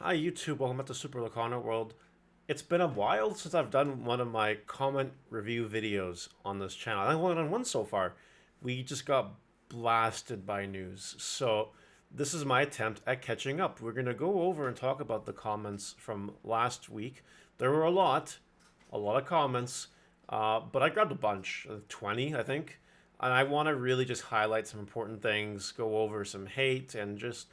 Hi YouTube, welcome back to Super Lorcana World. It's been a while since I've done one of my comment review videos on this channel. I've only done one so far. We just got blasted by news. So this is my attempt at catching up. We're going to go over and talk about the comments from last week. There were a lot of comments, but I grabbed a bunch, 20 I think. And I want to really just highlight some important things, go over some hate, and just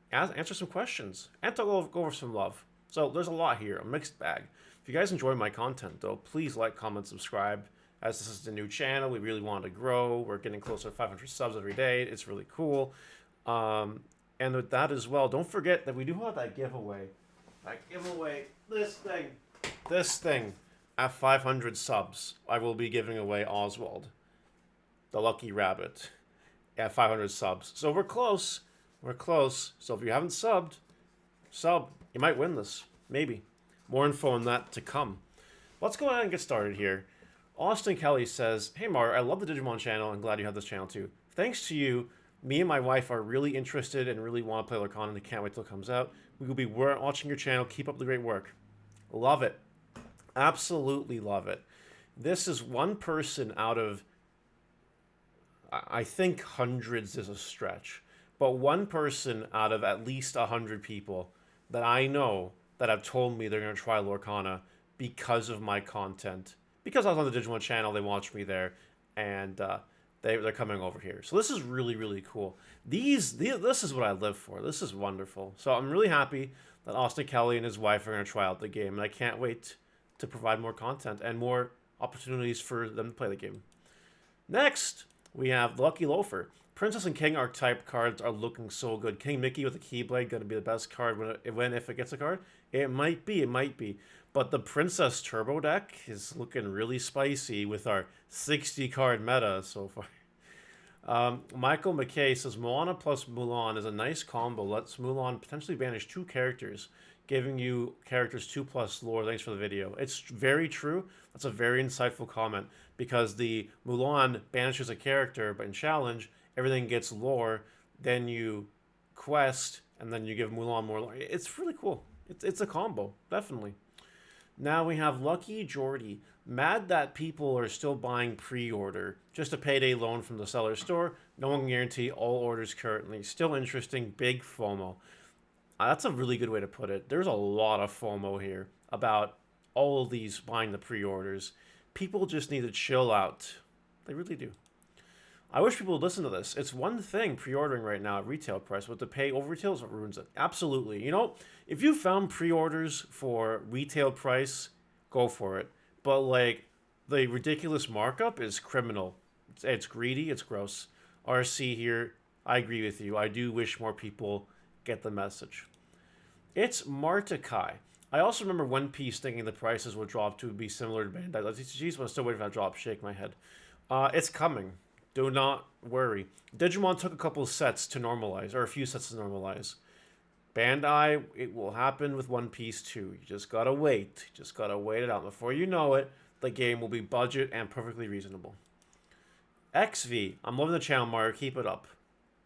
answer some questions, and to go over some love. So there's a lot here, a mixed bag. If you guys enjoy my content, though, please like, comment, subscribe. As this is a new channel, we really want to grow. We're getting closer to 500 subs every day. It's really cool. And with that as well, don't forget that we do have that giveaway. This thing, at 500 subs, I will be giving away Oswald, the lucky rabbit, at 500 subs. So we're close. We're close. So if you haven't sub. You might win this. Maybe. More info on that to come. Let's go ahead and get started here. Austin Kelly says, "Hey Mar, I love the Digimon channel and glad you have this channel too. Thanks to you, me and my wife are really interested and really want to play Lorcana and can't wait till it comes out. We will be watching your channel. Keep up the great work." Love it. Absolutely love it. This is one person out of, I think hundreds is a stretch, but one person out of at least 100 people that I know that have told me they're going to try Lorcana because of my content. Because I was on the Digimon channel, they watched me there, and they're coming over here. So this is really, really cool. This is what I live for. This is wonderful. So I'm really happy that Austin Kelly and his wife are going to try out the game, and I can't wait to provide more content and more opportunities for them to play the game. Next, we have Lucky Loafer. Princess and King archetype cards are looking so good. King Mickey with a Keyblade going to be the best card if it gets a card. It might be. But the Princess Turbo deck is looking really spicy with our 60 card meta so far. Michael McKay says Moana plus Mulan is a nice combo. Lets Mulan potentially banish 2 characters, giving you characters 2+ lore. Thanks for the video. It's very true. That's a very insightful comment because the Mulan banishes a character, but in challenge, everything gets lore. Then you quest, and then you give Mulan more lore. It's really cool. It's a combo, definitely. Now we have Lucky Jordy. Mad that people are still buying pre-order. Just a payday loan from the seller store. No one can guarantee all orders currently. Still interesting. Big FOMO. That's a really good way to put it. There's a lot of FOMO here about all of these buying the pre-orders. People just need to chill out. They really do. I wish people would listen to this. It's one thing pre-ordering right now at retail price, but to pay over retail is what ruins it. Absolutely. You know, if you found pre-orders for retail price, go for it. But like the ridiculous markup is criminal. It's greedy. It's gross. RC here. I agree with you. I do wish more people get the message. It's Martakai. I also remember One Piece thinking the prices would drop to be similar to Bandai. Jeez, but I'm still waiting for that drop. Shake my head. It's coming. Do not worry. Digimon took a couple of sets to normalize, or a few sets to normalize. Bandai, it will happen with One Piece too. You just gotta wait. You just gotta wait it out. Before you know it, the game will be budget and perfectly reasonable. XV, I'm loving the channel, Mario. Keep it up.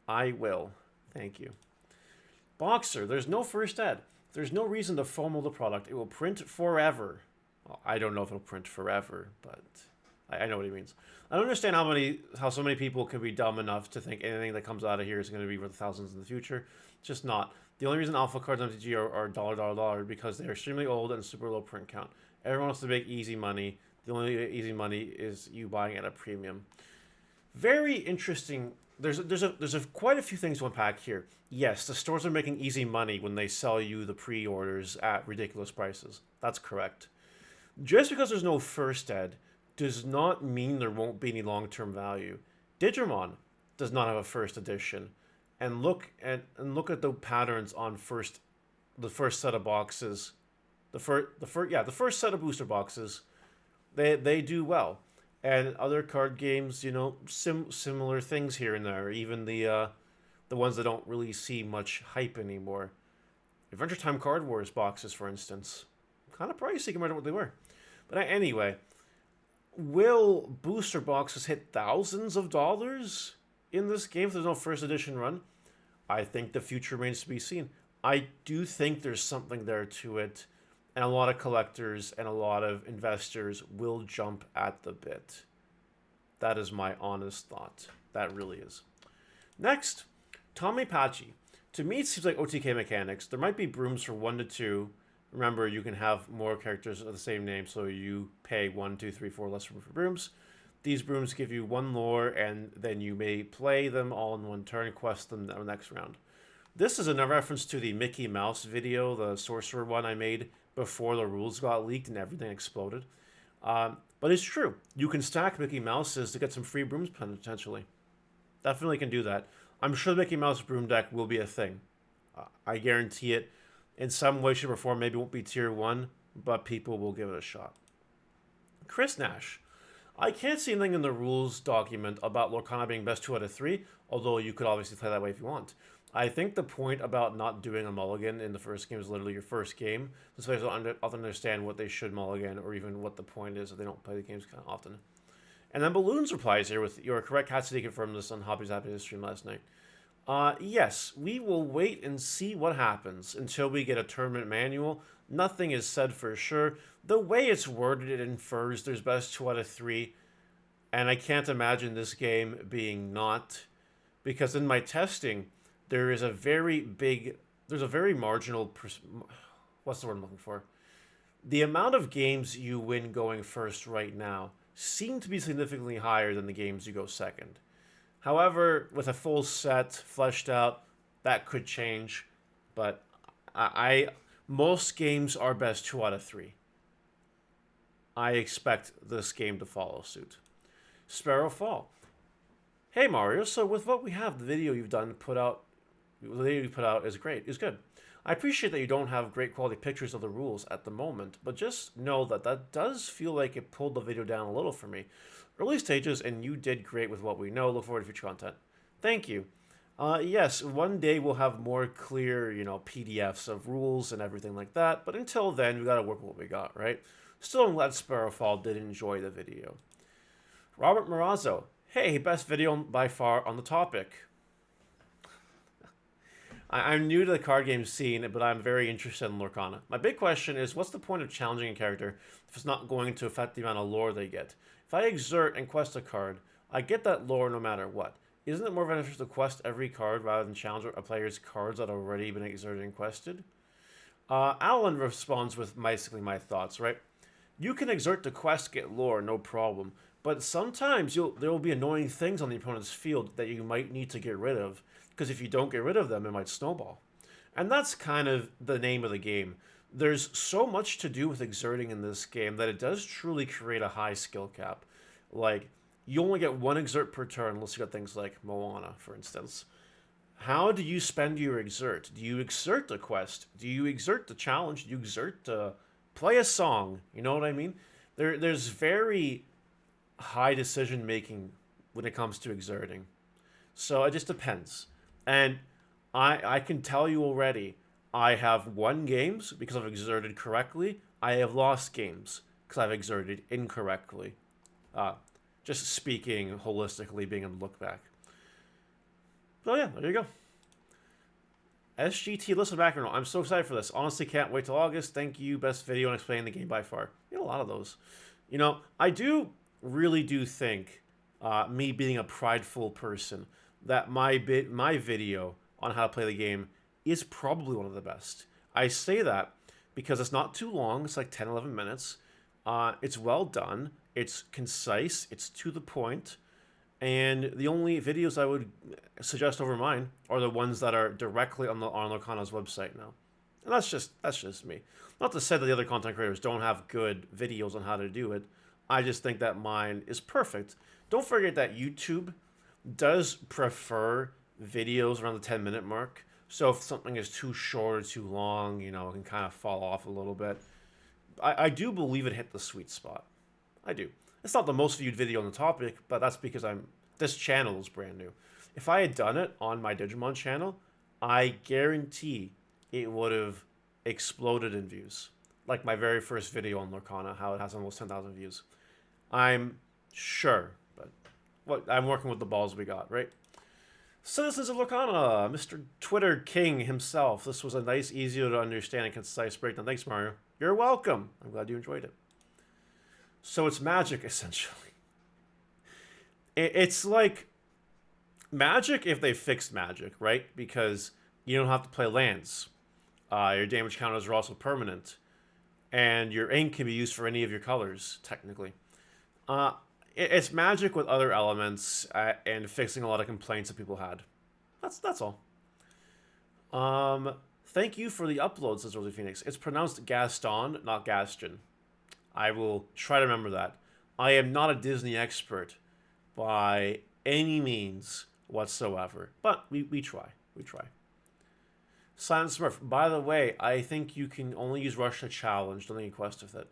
I will. Thank you. Boxer, there's no first ad. There's no reason to FOMO the product. It will print forever. Well, I don't know if it'll print forever, but I know what he means. I don't understand how so many people can be dumb enough to think anything that comes out of here is going to be worth thousands in the future. It's just not. The only reason alpha cards on MTG are dollar because they're extremely old and super low print count. Everyone wants to make easy money. The only easy money is you buying at a premium. Very interesting. There's quite a few things to unpack here. Yes, the stores are making easy money when they sell you the pre-orders at ridiculous prices. That's correct. Just because there's no first ed does not mean there won't be any long-term value. Digimon does not have a first edition, and look at the patterns on the first set of boxes, the first set of booster boxes, they do well, and other card games, you know, similar things here and there. Even the ones that don't really see much hype anymore. Adventure Time Card Wars boxes, for instance, kind of pricey compared to what they were. But anyway. Will booster boxes hit thousands of dollars in this game if there's no first edition run? I think the future remains to be seen. I do think there's something there to it, and a lot of collectors and a lot of investors will jump at the bit. That is my honest thought. That really is. Next, Tommy Pachi. To me, it seems like OTK mechanics. There might be brooms for 1 to 2. Remember, you can have more characters of the same name, so you pay 1, 2, 3, 4 less for brooms. These brooms give you 1 lore, and then you may play them all in 1 turn, quest them the next round. This is a reference to the Mickey Mouse video, the sorcerer one I made before the rules got leaked and everything exploded. But it's true. You can stack Mickey Mouses to get some free brooms potentially. Definitely can do that. I'm sure the Mickey Mouse broom deck will be a thing. I guarantee it. In some way, shape, or form, maybe it won't be tier 1, but people will give it a shot. Chris Nash. I can't see anything in the rules document about Lorcana being best 2 out of 3, although you could obviously play that way if you want. I think the point about not doing a mulligan in the first game is literally your first game. So players don't understand what they should mulligan or even what the point is if they don't play the games kind of often. And then Balloons replies here with, "You're correct, Cassidy confirmed this on Hobby's Happy stream last night." Yes, we will wait and see what happens until we get a tournament manual. Nothing is said for sure. The way it's worded, it infers there's best 2 out of 3. And I can't imagine this game being not. Because in my testing, there's a very marginal, what's the word I'm looking for? The amount of games you win going first right now seem to be significantly higher than the games you go second. However, with a full set fleshed out, that could change. But most games are best 2 out of 3. I expect this game to follow suit. Sparrow Fall. Hey Mario, so with what we have, the video you've put out is great. Is good. I appreciate that you don't have great quality pictures of the rules at the moment, but just know that does feel like it pulled the video down a little for me. Early stages, and you did great with what we know. Look forward to future content. Thank you. Yes, one day we'll have more clear, PDFs of rules and everything like that, but until then, we gotta work with what we got, right? Still, I'm glad Sparrowfall did enjoy the video. Robert Morazzo. Hey, best video by far on the topic. I'm new to the card game scene, but I'm very interested in Lorcana. My big question is, what's the point of challenging a character if it's not going to affect the amount of lore they get? If I exert and quest a card, I get that lore no matter what. Isn't it more beneficial to quest every card rather than challenge a player's cards that have already been exerted and quested? Alan responds with basically my thoughts, right? You can exert the quest, get lore, no problem. But sometimes there will be annoying things on the opponent's field that you might need to get rid of. Because if you don't get rid of them, it might snowball. And that's kind of the name of the game. There's so much to do with exerting in this game that it does truly create a high skill cap. Like, you only get 1 exert per turn unless you got things like Moana, for instance. How do you spend your exert? Do you exert the quest? Do you exert the challenge? Do you exert to play a song? You know what I mean? There's very high decision making when it comes to exerting. So it just depends. And I can tell you already, I have won games because I've exerted correctly. I have lost games because I've exerted incorrectly. Just speaking holistically, being able to look back. So yeah, there you go. SGT, listen back. I'm so excited for this. Honestly, can't wait till August. Thank you. Best video on explaining the game by far. You know, a lot of those. I really do think, me being a prideful person, that my video on how to play the game is probably one of the best. I say that because it's not too long. It's like 10, 11 minutes. It's well done. It's concise. It's to the point. And the only videos I would suggest over mine are the ones that are directly on Lorcana's website now. And that's just me. Not to say that the other content creators don't have good videos on how to do it. I just think that mine is perfect. Don't forget that YouTube does prefer videos around the 10-minute mark. So if something is too short or too long, it can kind of fall off a little bit. I do believe it hit the sweet spot. I do. It's not the most viewed video on the topic, but that's because this channel is brand new. If I had done it on my Digimon channel, I guarantee it would have exploded in views. Like my very first video on Lorcana, how it has almost 10,000 views. I'm sure, but I'm working with the balls we got, right? Citizens of Lorcana, Mr. Twitter King himself. This was a nice, easier to understand and concise breakdown. Thanks, Mario. You're welcome. I'm glad you enjoyed it. So it's magic, essentially. It's like magic if they fixed magic, right? Because you don't have to play lands. Your damage counters are also permanent. And your ink can be used for any of your colors, technically. Uh, it's magic with other elements and fixing a lot of complaints that people had. That's all. Thank you for the upload, says Rosie Phoenix. It's pronounced Gaston, not Gaston. I will try to remember that. I am not a Disney expert by any means whatsoever, but we try. We try. Silent Smurf. By the way, I think you can only use Rush to challenge. Don't think you quest with it.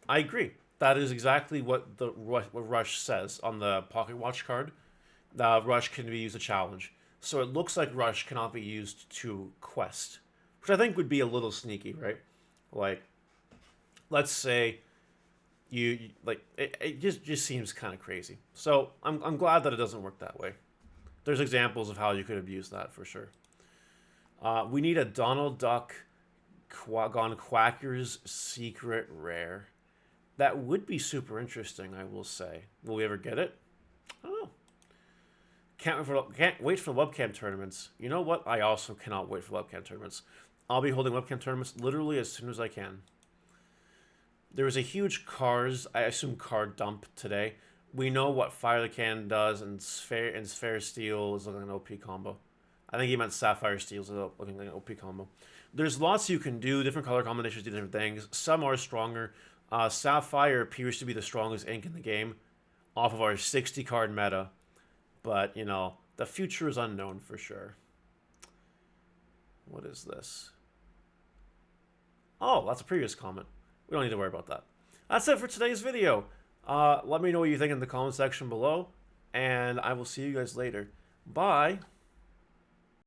I agree. That is exactly what what Rush says on the Pocket Watch card. Rush can be used to challenge. So it looks like Rush cannot be used to quest, which I think would be a little sneaky, right? Like, let's say you like it just seems kind of crazy. So I'm glad that it doesn't work that way. There's examples of how you could abuse that for sure. We need a Donald Duck Gone Quacker's secret rare. That would be super interesting, I will say. Will we ever get it? I don't know. Can't wait for the webcam tournaments. You know what? I also cannot wait for webcam tournaments. I'll be holding webcam tournaments literally as soon as I can. There was a huge I assume, card dump today. We know what Fire the Cannon does, and Sphere Steel is looking like an OP combo. I think he meant Sapphire Steel is looking like an OP combo. There's lots you can do, different color combinations do different things. Some are stronger. Sapphire appears to be the strongest ink in the game off of our 60 card meta. But, you know, the future is unknown for sure. What is this? Oh, that's a previous comment. We don't need to worry about that. That's it for today's video. Let me know what you think in the comment section below, and I will see you guys later. Bye.